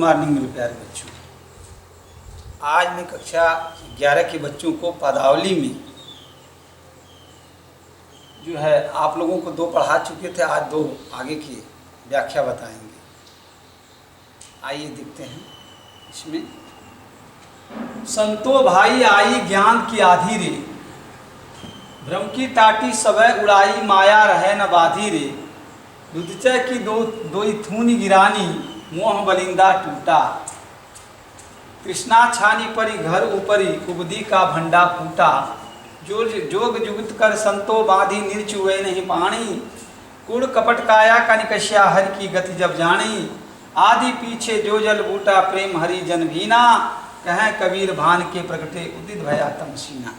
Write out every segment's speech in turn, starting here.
Morning मेरे प्यारे बच्चों। आज मैं कक्षा 11 के बच्चों को पदावली में जो है आप लोगों को 2 पढ़ा चुके थे, आज 2 आगे की व्याख्या बताएंगे। आइए देखते हैं इसमें। संतो भाई आई ज्ञान की आधी रे, भ्रम की टाटी सबय उड़ाई माया रहे न बाधी रे, दुधचय की दोई थूनी गिरानी मोह बलिंदा टूटा, कृष्णा छानी परी घर ऊपरी कुबदी का भंडा फूटा, जोग जुगत कर संतो बाधी निर्चुए नहीं पानी, कूड़ कपट काया का निकष्या हर की गति जब जानी, आदि पीछे जो जल बूटा प्रेम हरि जन भीना, कहें कबीर भान के प्रगटे उदित भया तमसीना।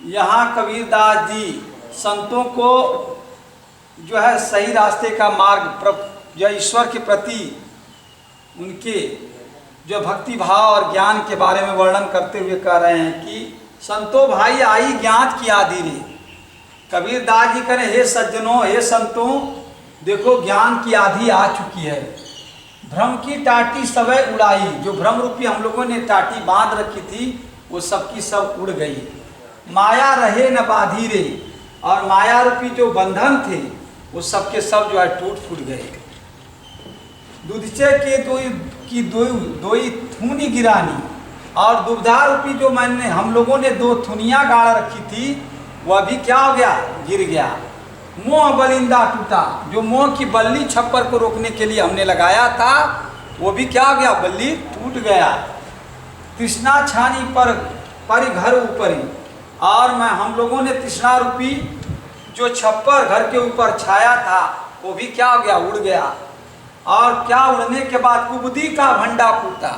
यहाँ कबीरदास जी संतों को जो है सही रास्ते का मार्ग जो ईश्वर के प्रति उनके जो भक्ति भाव और ज्ञान के बारे में वर्णन करते हुए कह रहे हैं कि संतो भाई आई ज्ञात की आधी रे। कबीरदास जी करें हे सज्जनों, हे संतों, देखो ज्ञान की आधी आ चुकी है। भ्रम की टाटी सबय उड़ाई, जो भ्रम रूपी हम लोगों ने टाटी बांध रखी थी वो सबकी सब उड़ गई। माया रहे न बाधी रे, और माया रूपी जो बंधन थे वो सबके सब जो है टूट फूट गए। दुधचे के दोई थूनी गिरानी, और दुबधा रूपी जो हम लोगों ने 2 थुनियाँ गाड़ रखी थी वह भी क्या हो गया, गिर गया। मोह बलिंदा टूटा, जो मोह की बल्ली छप्पर को रोकने के लिए हमने लगाया था वो भी क्या हो गया, बल्ली टूट गया। तृष्णा छानी पर घर ऊपरी, और हम लोगों ने तृष्णा रूपी जो छप्पर घर के ऊपर छाया था वो भी क्या हो गया, उड़ गया। और क्या उड़ने के बाद कुबदी का भंडा फूटा,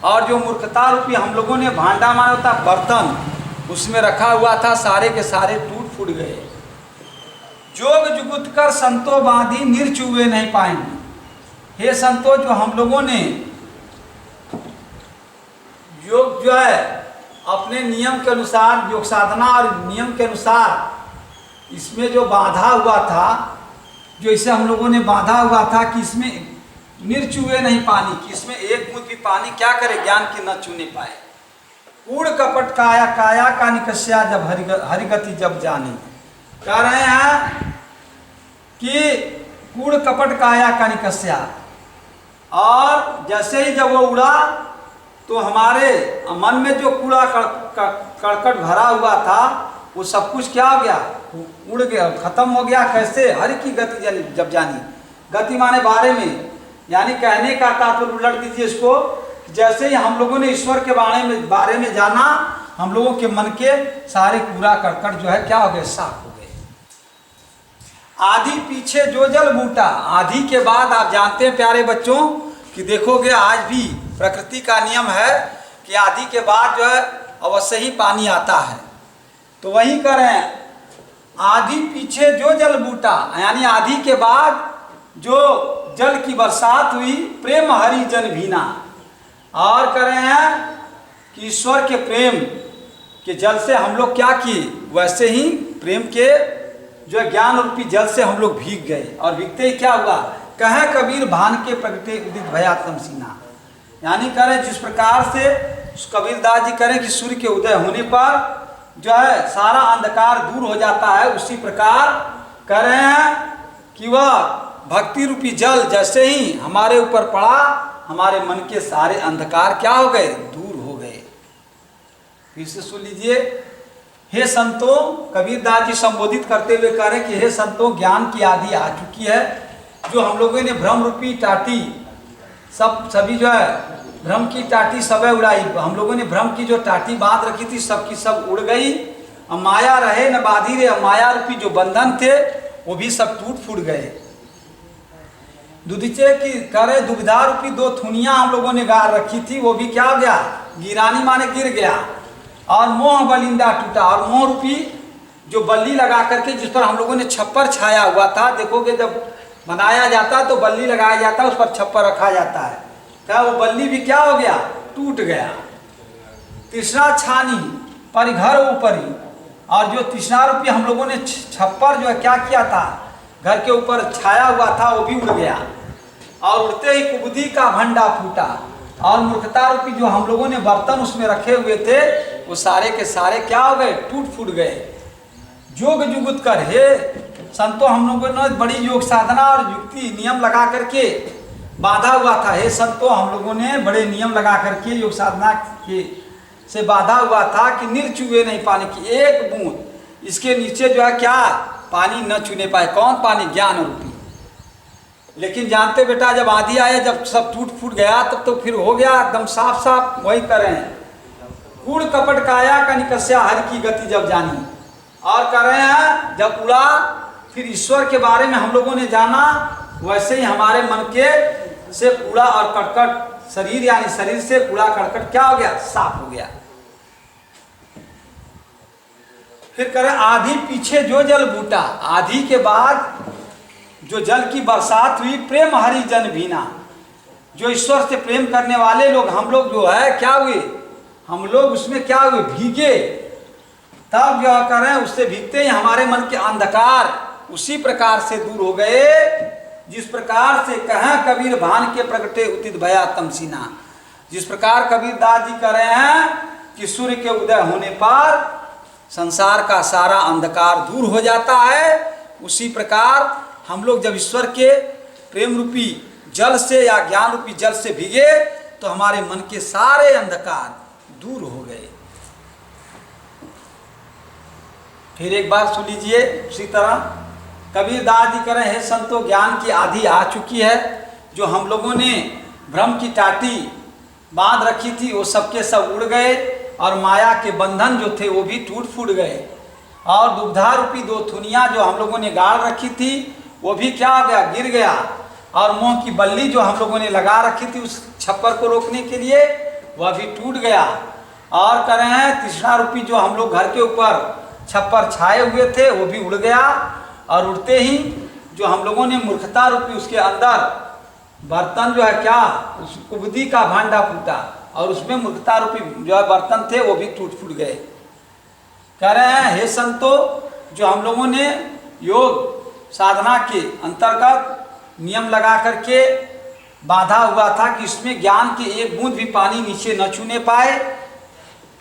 और जो मूर्खता रूपी हम लोगों ने भांडा माना था बर्तन उसमें रखा हुआ था, सारे के सारे टूट फूट गए। जोग जुगुत कर संतो बांधी निर्चुए नहीं पाएंगे। हे संतो, जो हम लोगों ने योग जो है अपने नियम के अनुसार, योग साधना और नियम के अनुसार इसमें जो बांधा हुआ था, जो इसे हम लोगों ने बांधा हुआ था कि इसमें निर्चुए नहीं पानी, कि इसमें एक बूंद भी पानी क्या करे, ज्ञान की न चूने पाए। कूड़ कपट काया काया का निकष्या जब हरिगति जब जाने, कह रहे हैं कि कूड़ कपट काया का निकष्या, और जैसे ही जब वो उड़ा तो हमारे मन में जो कूड़ा कड़कट भरा हुआ था वो सब कुछ क्या हो गया, उड़ गया, खत्म हो गया। कैसे, हरि की गति जब जानी, गति माने बारे में, यानी कहने का तात्पर्य उलट दीजिए इसको, जैसे ही हम लोगों ने ईश्वर के बारे में जाना, हम लोगों के मन के सारे कूड़ा करकट जो है क्या हो गए, साफ हो गए। आधी पीछे जो जल बूटा, आधी के बाद आप जानते हैं प्यारे बच्चों कि देखोगे आज भी प्रकृति का नियम है कि आधी के बाद जो है अवश्य ही पानी आता है। तो वही करें, आधी पीछे जो जल बूटा, यानी आधी के बाद जो जल की बरसात हुई, प्रेम हरि जन भीना, और कह रहे हैं कि ईश्वर के प्रेम के जल से हम लोग क्या किए, वैसे ही प्रेम के जो ज्ञान रूपी जल से हम लोग भीग गए। और भीगते ही क्या हुआ, कहे कबीर भान के प्रगटे उदित भया तमसीना, यानी कह रहे जिस प्रकार से कबीरदास जी करें कि सूर्य के उदय होने पर जो है सारा अंधकार दूर हो जाता है, उसी प्रकार कह रहे हैं कि वह भक्ति रूपी जल जैसे ही हमारे ऊपर पड़ा, हमारे मन के सारे अंधकार क्या हो गए, दूर हो गए। फिर से सुन लीजिए, हे संतों, कबीरदास जी संबोधित करते हुए कह रहे हैं कि हे संतों, ज्ञान की आधी आ चुकी है। जो हम लोगों ने भ्रम रूपी टाटी सभी जो है भ्रम की टाटी सबे उड़ाई, हम लोगों ने भ्रम की जो टाटी बांध रखी थी सबकी सब उड़ गई। और माया रहे न बाधी रे, माया रूपी जो बंधन थे वो भी सब टूट फूट गए। दुधिचे की करे दुविधा रूपी 2 थुनियाँ हम लोगों ने गाड़ रखी थी वो भी क्या हो गया, गिरानी माने गिर गया। और मोह बलिंदा टूटा, और मोह रूपी जो बल्ली लगा करके जिस पर हम लोगों ने छप्पर छाया हुआ था, देखोगे जब बनाया जाता है तो बल्ली लगाया जाता है, उस पर छप्पर रखा जाता है, क्या वो बल्ली भी क्या हो गया, टूट गया। तृष्णा छानी पर घर ऊपरी, और जो तृष्णा रूपी हम लोगों ने छप्पर जो है क्या किया था, घर के ऊपर छाया हुआ था वो भी उड़ गया। और उड़ते ही कुबुद्धि का भंडा फूटा, और मूर्खता रूपी जो हम लोगों ने बर्तन उसमें रखे हुए थे वो सारे के सारे क्या हो गए, टूट फूट गए। योग जुगुत कर, हे संतो हम लोगों ने बड़ी योग साधना और युक्ति नियम लगा करके बांधा हुआ था। हे संतो हम लोगों ने बड़े नियम लगा करके योग साधना के से बांधा हुआ था कि निर्चुए नहीं पानी की एक बूंद इसके नीचे जो है क्या पानी न छूने पाए। कौन पानी? ज्ञान रूपी। लेकिन जानते बेटा जब आंधी आया, जब सब टूट फूट गया तब तो फिर हो गया एकदम साफ साफ। वही कर रहे हैं, कूड़ कपट काया का निकस्या हर की गति जब जानी। और कर रहे हैं जब उड़ा फिर ईश्वर के बारे में हम लोगों ने जाना, वैसे ही हमारे मन के से कूड़ा और कटकट शरीर यानी शरीर से कूड़ा कटकट क्या हो गया, साफ हो गया। फिर करें आधी पीछे जो जल बूटा, आधी के बाद जो जल की बरसात हुई, प्रेम हरि जन भीना। जो ईश्वर से प्रेम करने वाले लोग हम लोग जो है क्या हुए, हम लोग उसमें क्या हुए, भीगे। तब क्या करें, उससे भीगते ही हमारे मन के अंधकार उसी प्रकार से दूर हो गए जिस प्रकार से कहें कबीर भान के प्रगटे उदित भया तमसीना। जिस प्रकार कबीर दास जी कह रहे हैं कि सूर्य के उदय होने पर संसार का सारा अंधकार दूर हो जाता है, उसी प्रकार हम लोग जब ईश्वर के प्रेम रूपी जल से या ज्ञान रूपी जल से भीगे तो हमारे मन के सारे अंधकार दूर हो गए। फिर एक बार सुन लीजिए उसी तरह कबीर दास जी कह रहे हैं, हे संतो ज्ञान की आधी आ चुकी है। जो हम लोगों ने भ्रम की टाटी बांध रखी थी वो सबके सब उड़ गए, और माया के बंधन जो थे वो भी टूट फूट गए। और दुग्धा रूपी दो थुनिया जो हम लोगों ने गाड़ रखी थी वो भी क्या हो गया, गिर गया। और मोह की बल्ली जो हम लोगों ने लगा रखी थी उस छप्पर को रोकने के लिए वह भी टूट गया। और कह रहे हैं तृष्णा रूपी जो हम लोग घर के ऊपर छप्पर छाए हुए थे वो भी उड़ गया। और उड़ते ही जो हम लोगों ने मूर्खता रूपी उसके अंदर बर्तन जो है क्या, उस कुबुद्धि का भांडा फूटा, और उसमें मूर्खता रूपी जो है बर्तन थे वो भी टूट फूट गए। कह रहे हैं हे संतो, जो हम लोगों ने योग साधना के अंतर्गत नियम लगा करके बांधा हुआ था कि इसमें ज्ञान की एक बूंद भी पानी नीचे न छूने पाए,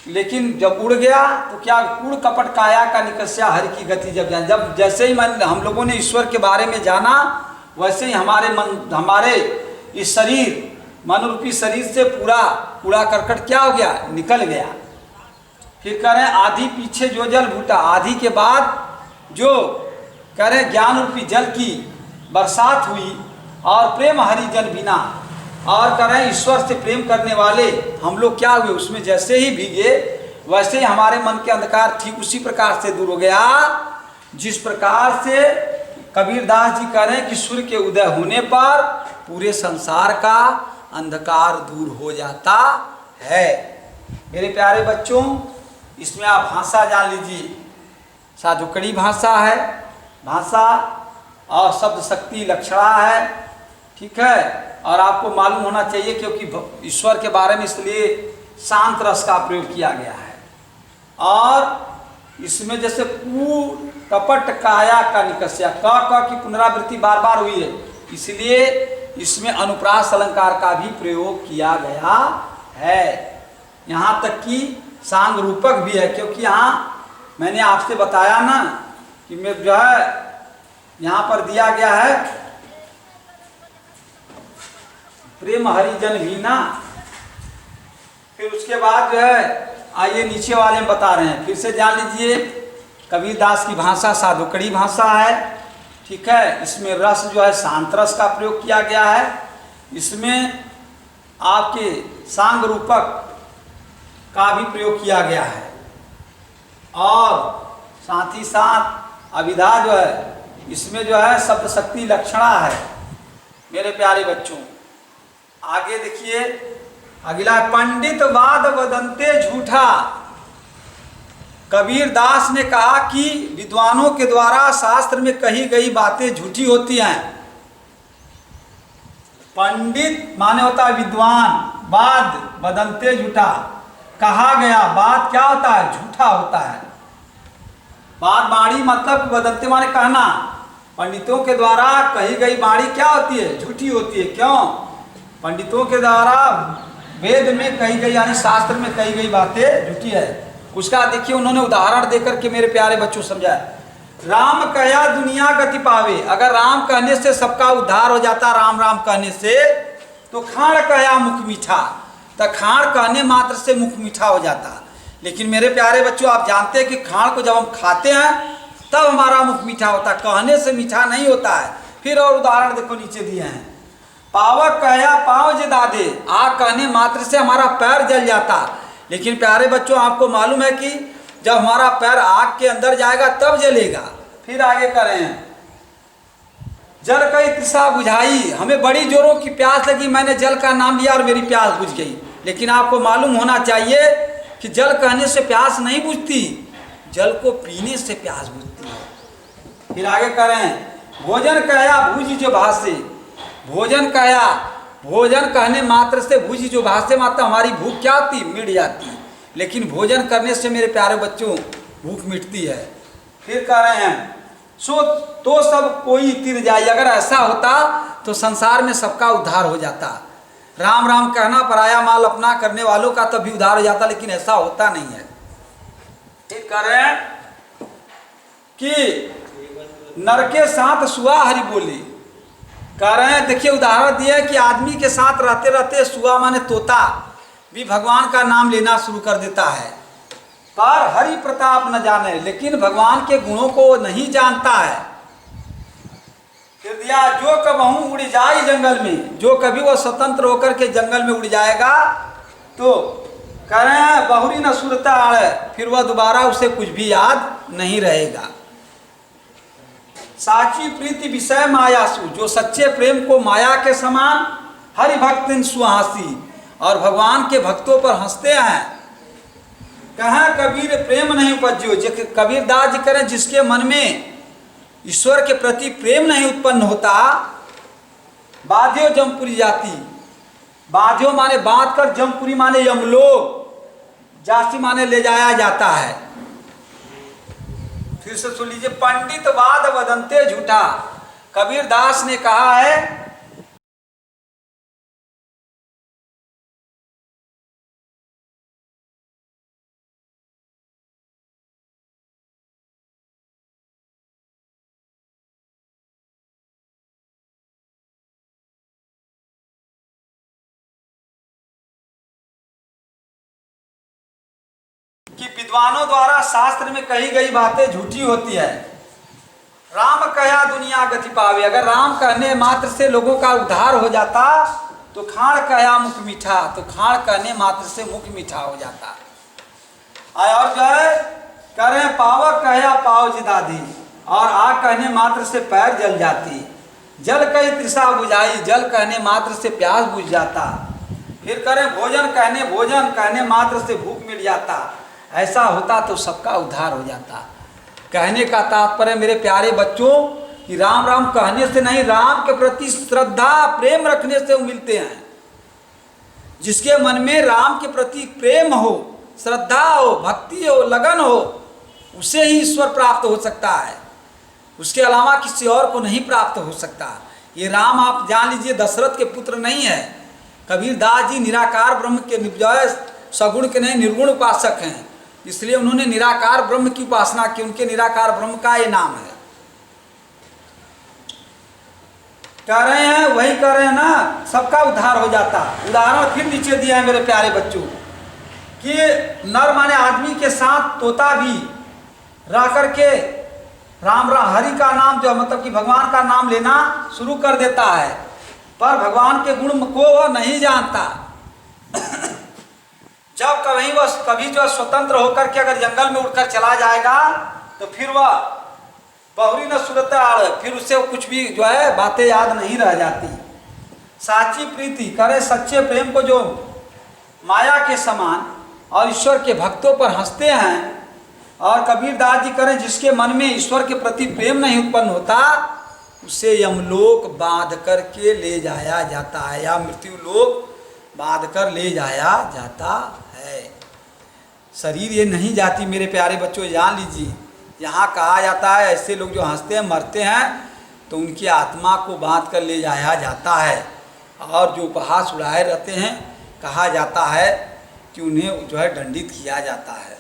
लेकिन जब उड़ गया तो क्या कूड़ कपट काया का निकस्या हरि की गति जब जान। जब जैसे ही हम लोगों ने ईश्वर के बारे में जाना वैसे ही हमारे इस शरीर मन रूपी शरीर से पूरा कूड़ा करकट क्या हो गया, निकल गया। फिर कह रहे हैं आधी पीछे जो जल बूटा, आधी के बाद जो कह रहे हैं ज्ञान रूपी जल की बरसात हुई, और प्रेम हरि जन बिना। और कह रहे हैं ईश्वर से प्रेम करने वाले हम लोग क्या हुए, उसमें जैसे ही भीगे वैसे ही हमारे मन के अंधकार ठीक उसी प्रकार से दूर हो गया जिस प्रकार से कबीर दास जी कह रहे हैं कि सूर्य के उदय होने पर पूरे संसार का अंधकार दूर हो जाता है। मेरे प्यारे बच्चों, इसमें आप भाषा जान लीजिए, साधुकड़ी भाषा है, भाषा और शब्द शक्ति लक्षणा है, ठीक है। और आपको मालूम होना चाहिए क्योंकि ईश्वर के बारे में इसलिए शांत रस का प्रयोग किया गया है। और इसमें जैसे कूड़ कपट काया का निकस्या, क की पुनरावृत्ति बार बार हुई है, इसलिए इसमें अनुप्रास अलंकार का भी प्रयोग किया गया है। यहाँ तक कि सांग रूपक भी है, क्योंकि यहाँ मैंने आपसे बताया ना कि मैं जो है यहाँ पर दिया गया है प्रेम हरिजन हीना। फिर उसके बाद जो है आइए नीचे वाले में बता रहे हैं, फिर से जान लीजिए। कबीर दास की भाषा साधुकड़ी भाषा है, ठीक है। इसमें रस जो है शांत रस का प्रयोग किया गया है। इसमें आपके सांग रूपक का भी प्रयोग किया गया है, और साथ ही साथ अभिधा जो है इसमें जो है शब्द शक्ति लक्षणा है। मेरे प्यारे बच्चों, आगे देखिए अगला, पंडित वाद वदंते झूठा। कबीर दास ने कहा कि विद्वानों के द्वारा शास्त्र में कही गई बातें झूठी होती हैं। पंडित माने होता है विद्वान, वाद वदंते झूठा, कहा गया बात क्या होता है, झूठा होता है। बात बाड़ी मतलब वदंते माने कहना, पंडितों के द्वारा कही गई वाणी क्या होती है? झूठी होती है। क्यों? पंडितों के द्वारा वेद में कही गई यानी शास्त्र में कही गई बातें झूठी है। उसका देखिए उन्होंने उदाहरण देकर के मेरे प्यारे बच्चों समझाया। राम कहा दुनिया गति पावे, अगर राम कहने से सबका उद्धार हो जाता, राम राम कहने से, तो खाण कहा मुख मीठा, तो खाण कहने मात्र से मुख मीठा हो जाता। लेकिन मेरे प्यारे बच्चों आप जानते हैं कि खाण को जब हम खाते हैं तब हमारा मुख मीठा होता, कहने से मीठा नहीं होता है। फिर और उदाहरण देखो नीचे दिए हैं। पावक कहा पाँव जे दादे, आग कहने मात्र से हमारा पैर जल जाता। लेकिन प्यारे बच्चों आपको मालूम है कि जब हमारा पैर आग के अंदर जाएगा तब जलेगा। फिर आगे करें, जल कई तृषा बुझाई, हमें बड़ी जोरों की प्यास लगी, मैंने जल का नाम लिया और मेरी प्यास बुझ गई। लेकिन आपको मालूम होना चाहिए कि जल कहने से प्यास नहीं बुझती, जल को पीने से प्यास बुझती है। फिर आगे करें, भोजन कहा भूज जो भाषे, भोजन कहा, भोजन कहने मात्र से भूज जो भाषे मात्र हमारी भूख क्या होती? मिट जाती। लेकिन भोजन करने से मेरे प्यारे बच्चों भूख मिटती है। फिर कह रहे हैं, सो तो सब कोई तिर जाए, अगर ऐसा होता तो संसार में सबका उद्धार हो जाता। राम राम कहना पराया माल अपना करने वालों का तभी उद्धार हो जाता, लेकिन ऐसा होता नहीं है। फिर कह रहे हैं कि नर के साथ सुआ हरि बोले, कह रहे हैं देखिए उदाहरण दिया कि आदमी के साथ रहते रहते सुआ माने तोता भी भगवान का नाम लेना शुरू कर देता है, पर हरि प्रताप न जाने, लेकिन भगवान के गुणों को वो नहीं जानता है। फिर दिया, जो कबहू उड़ जाए जंगल में, जो कभी वो स्वतंत्र होकर के जंगल में उड़ जाएगा तो कह रहे हैं बहुरी न सुरता आड़े, फिर वह दोबारा उसे कुछ भी याद नहीं रहेगा। साची प्रीति विषय मायासु, जो सच्चे प्रेम को माया के समान हरि भक्त सुहासी, और भगवान के भक्तों पर हंसते हैं। कहा कबीर प्रेम नहीं उपज्यो, कबीर दास जी करें जिसके मन में ईश्वर के प्रति प्रेम नहीं उत्पन्न होता, बाध्यो जमपुरी जाती, बाध्यो माने बांध कर, जमपुरी माने यमलोक, जाति माने ले जाया जाता है। फिर से सुन लीजिए, पंडित वाद वदंते झूठा, कबीर दास ने कहा है कि विद्वानों द्वारा शास्त्र में कही गई बातें झूठी होती है। राम कहा दुनिया गति पावे, अगर राम कहने मात्र से लोगों का उद्धार हो जाता तो खाण कहा मुख मीठा, तो खाण कहने मात्र से मुख मीठा हो जाता। और जो है कह रहे हैं पावक कहा पाव जिदादी, और आग कहने मात्र से पैर जल जाती। जल कई तृषा बुझाई, जल कहने मात्र से प्यास बुझ जाता। फिर करें भोजन कहने मात्र से भूख मिट जाता। ऐसा होता तो सबका उद्धार हो जाता। कहने का तात्पर्य मेरे प्यारे बच्चों कि राम राम कहने से नहीं, राम के प्रति श्रद्धा प्रेम रखने से वो मिलते हैं। जिसके मन में राम के प्रति प्रेम हो, श्रद्धा हो, भक्ति हो, लगन हो, उसे ही ईश्वर प्राप्त हो सकता है। उसके अलावा किसी और को नहीं प्राप्त हो सकता। ये राम आप जान लीजिए दशरथ के पुत्र नहीं है। कबीर दास जी निराकार ब्रह्म के सगुण के नहीं निर्गुण उपासक हैं, इसलिए उन्होंने निराकार ब्रह्म की उपासना की। उनके निराकार ब्रह्म का ये नाम है। कह रहे हैं वही कह रहे हैं ना, सबका उद्धार हो जाता। उदाहरण फिर नीचे दिया है मेरे प्यारे बच्चों कि नर माने आदमी के साथ तोता भी रह करके राम राम हरि का नाम जो मतलब कि भगवान का नाम लेना शुरू कर देता है, पर भगवान के गुण को वह नहीं जानता। जब कभी जो स्वतंत्र होकर के अगर जंगल में उड़कर चला जाएगा तो फिर वह बहुरी न सुरत आड़, फिर उससे कुछ भी जो है बातें याद नहीं रह जाती। साची प्रीति करे सच्चे प्रेम को जो माया के समान और ईश्वर के भक्तों पर हंसते हैं। और कबीर दास जी करें जिसके मन में ईश्वर के प्रति प्रेम नहीं उत्पन्न होता, उसे यमलोक बांध करके ले जाया जाता है, या मृत्यु लोक बांध कर ले जाया जाता है। शरीर ये नहीं जाती मेरे प्यारे बच्चों, जान लीजिए। यहाँ कहा जाता है ऐसे लोग जो हंसते हैं मरते हैं, तो उनकी आत्मा को बांध कर ले जाया जाता है और जो उपहास उड़ाए रहते हैं, कहा जाता है कि उन्हें जो है दंडित किया जाता है।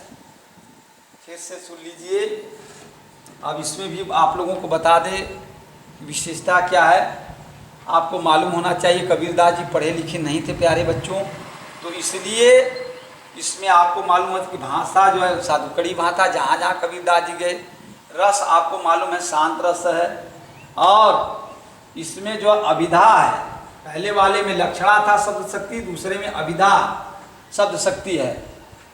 फिर से सुन लीजिए। अब इसमें भी आप लोगों को बता दें विशेषता क्या है। आपको मालूम होना चाहिए कबीरदास जी पढ़े लिखे नहीं थे प्यारे बच्चों, तो इसलिए इसमें आपको मालूम है कि भाषा जो है साधुकड़ी भाषा, जहाँ जहाँ कबीरदास जी गए। रस आपको मालूम है शांत रस है, और इसमें जो अभिधा है, पहले वाले में लक्षणा था शब्द शक्ति, दूसरे में अभिधा शब्द शक्ति है,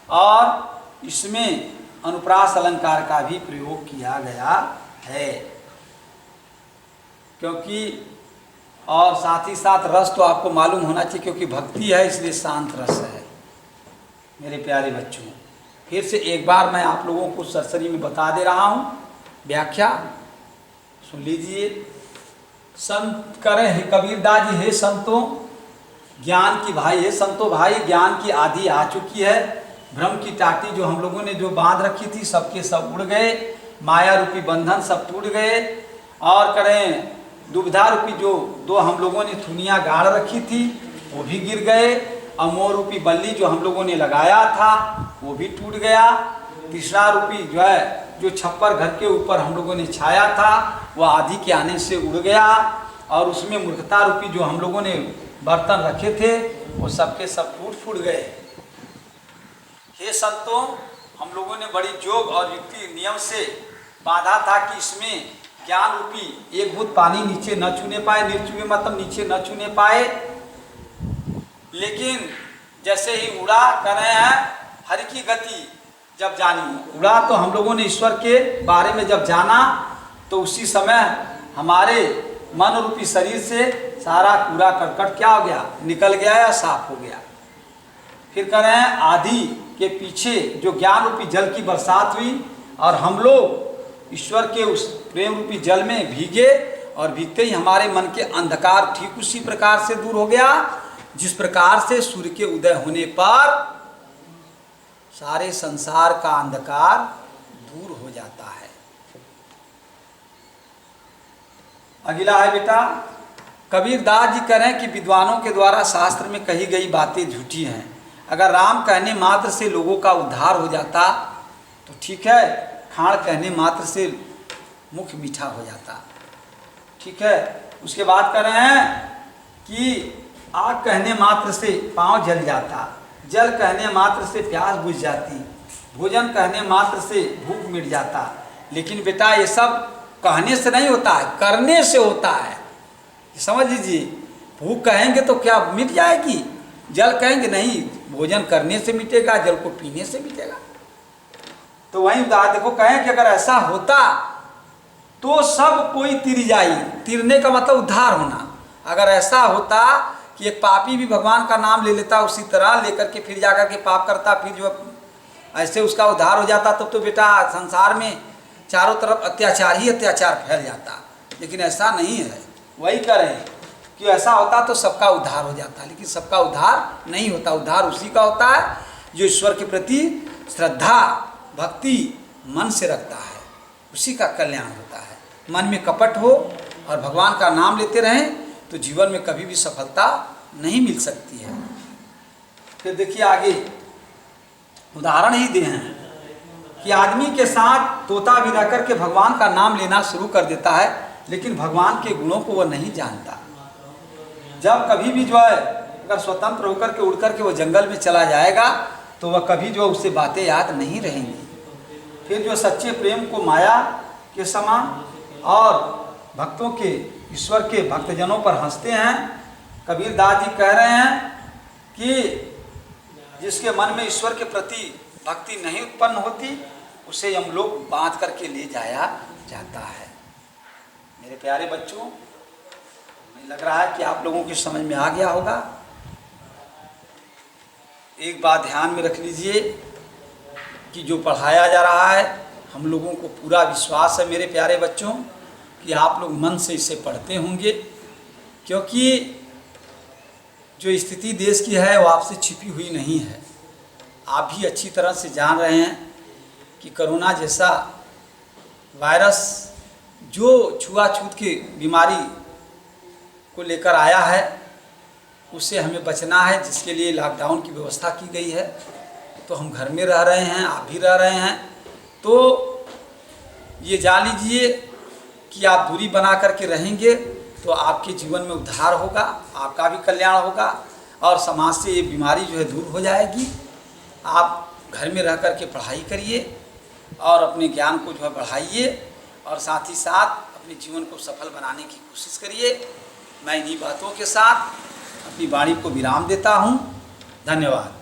और इसमें अनुप्रास अलंकार का भी प्रयोग किया गया है। क्योंकि और साथ ही साथ रस तो आपको मालूम होना चाहिए, क्योंकि भक्ति है इसलिए शांत रस है मेरे प्यारे बच्चों। फिर से एक बार मैं आप लोगों को सरसरी में बता दे रहा हूँ व्याख्या, सुन लीजिए। संत करें हे कबीरदास जी, हे संतों ज्ञान की भाई, हे संतों भाई ज्ञान की आधी आ चुकी है। भ्रम की टाटी जो हम लोगों ने जो बांध रखी थी सबके सब उड़ गए, माया रूपी बंधन सब टूट गए, और करें दुविधा रूपी जो दो हम लोगों ने थुनिया गाड़ रखी थी वो भी गिर गए, और मोह रूपी बल्ली जो हम लोगों ने लगाया था वो भी टूट गया। तीसरा रूपी जो है जो छप्पर घर के ऊपर हम लोगों ने छाया था वह आधी के आने से उड़ गया, और उसमें मूर्खता रूपी जो हम लोगों ने बर्तन रखे थे वो सबके सब टूट फूट गए। हे संतों, हम लोगों ने बड़ी जोग और युक्ति नियम से बांधा था कि इसमें ज्ञान रूपी एक बूंद पानी नीचे न छूने पाए, निर्चुए मतलब नीचे न छूने पाए। लेकिन जैसे ही उड़ा कर रहे हैं हरि की गति जब जानी, उड़ा तो हम लोगों ने ईश्वर के बारे में जब जाना तो उसी समय हमारे मन रूपी शरीर से सारा कूड़ा करकट क्या हो गया, निकल गया या साफ हो गया। फिर कह रहे हैं आदि के पीछे जो ज्ञान रूपी जल की बरसात हुई, और हम लोग ईश्वर के उस प्रेम रूपी जल में भीगे, और भीगते ही हमारे मन के अंधकार ठीक उसी प्रकार से दूर हो गया जिस प्रकार से सूर्य के उदय होने पर सारे संसार का अंधकार दूर हो जाता है। अगला है बेटा, कबीरदास जी कह रहे हैं कि विद्वानों के द्वारा शास्त्र में कही गई बातें झूठी हैं। अगर राम कहने मात्र से लोगों का उद्धार हो जाता तो ठीक है, खाण कहने मात्र से मुख मीठा हो जाता, ठीक है। उसके बाद कह रहे हैं कि आग कहने मात्र से पांव जल जाता, जल कहने मात्र से प्यास बुझ जाती, भोजन कहने मात्र से भूख मिट जाता। लेकिन बेटा ये सब कहने से नहीं होता है, करने से होता है, समझ लीजिए। भूख कहेंगे तो क्या मिट जाएगी, जल कहेंगे नहीं, भोजन करने से मिटेगा, जल को पीने से मिटेगा। तो वहीं उदाहरण देखो, कहें कि अगर ऐसा होता तो सब कोई तिर जाई, तिरने का मतलब उद्धार होना। अगर ऐसा होता कि एक पापी भी भगवान का नाम ले लेता, उसी तरह लेकर के फिर जाकर के पाप करता, फिर जो ऐसे उसका उद्धार हो जाता, तब तो बेटा संसार में चारों तरफ अत्याचार ही अत्याचार फैल जाता। लेकिन ऐसा नहीं है, वही करें कि ऐसा होता तो सबका उद्धार हो जाता, लेकिन सबका उद्धार नहीं होता। उद्धार उसी का होता है जो ईश्वर के प्रति श्रद्धा भक्ति मन से रखता है, उसी का कल्याण होता है। मन में कपट हो और भगवान का नाम लेते रहें तो जीवन में कभी भी सफलता नहीं मिल सकती है। फिर देखिए आगे उदाहरण ही दे हैं कि आदमी के साथ तोता भी रह करके भगवान का नाम लेना शुरू कर देता है, लेकिन भगवान के गुणों को वह नहीं जानता। जब कभी भी जो है अगर स्वतंत्र होकर के उड़ करके वो जंगल में चला जाएगा तो वह कभी जो उससे बातें याद नहीं रहेंगी। फिर जो सच्चे प्रेम को माया के समान और भक्तों के ईश्वर के भक्तजनों पर हंसते हैं, कबीरदास जी कह रहे हैं कि जिसके मन में ईश्वर के प्रति भक्ति नहीं उत्पन्न होती उसे हम लोग बांध करके ले जाया जाता है। मेरे प्यारे बच्चों, मुझे लग रहा है कि आप लोगों की समझ में आ गया होगा। एक बात ध्यान में रख लीजिए कि जो पढ़ाया जा रहा है हम लोगों को पूरा विश्वास है मेरे प्यारे बच्चों कि आप लोग मन से इसे पढ़ते होंगे, क्योंकि जो स्थिति देश की है वो आपसे छिपी हुई नहीं है। आप भी अच्छी तरह से जान रहे हैं कि कोरोना जैसा वायरस जो छुआछूत की बीमारी को लेकर आया है उससे हमें बचना है, जिसके लिए लॉकडाउन की व्यवस्था की गई है। तो हम घर में रह रहे हैं, आप भी रह रहे हैं, तो ये जान लीजिए कि आप दूरी बना करके रहेंगे तो आपके जीवन में उद्धार होगा, आपका भी कल्याण होगा और समाज से ये बीमारी जो है दूर हो जाएगी। आप घर में रह करके पढ़ाई करिए और अपने ज्ञान को जो है बढ़ाइए और साथ ही साथ अपने जीवन को सफल बनाने की कोशिश करिए। मैं इन्हीं बातों के साथ अपनी वाणी को विराम देता हूँ। धन्यवाद।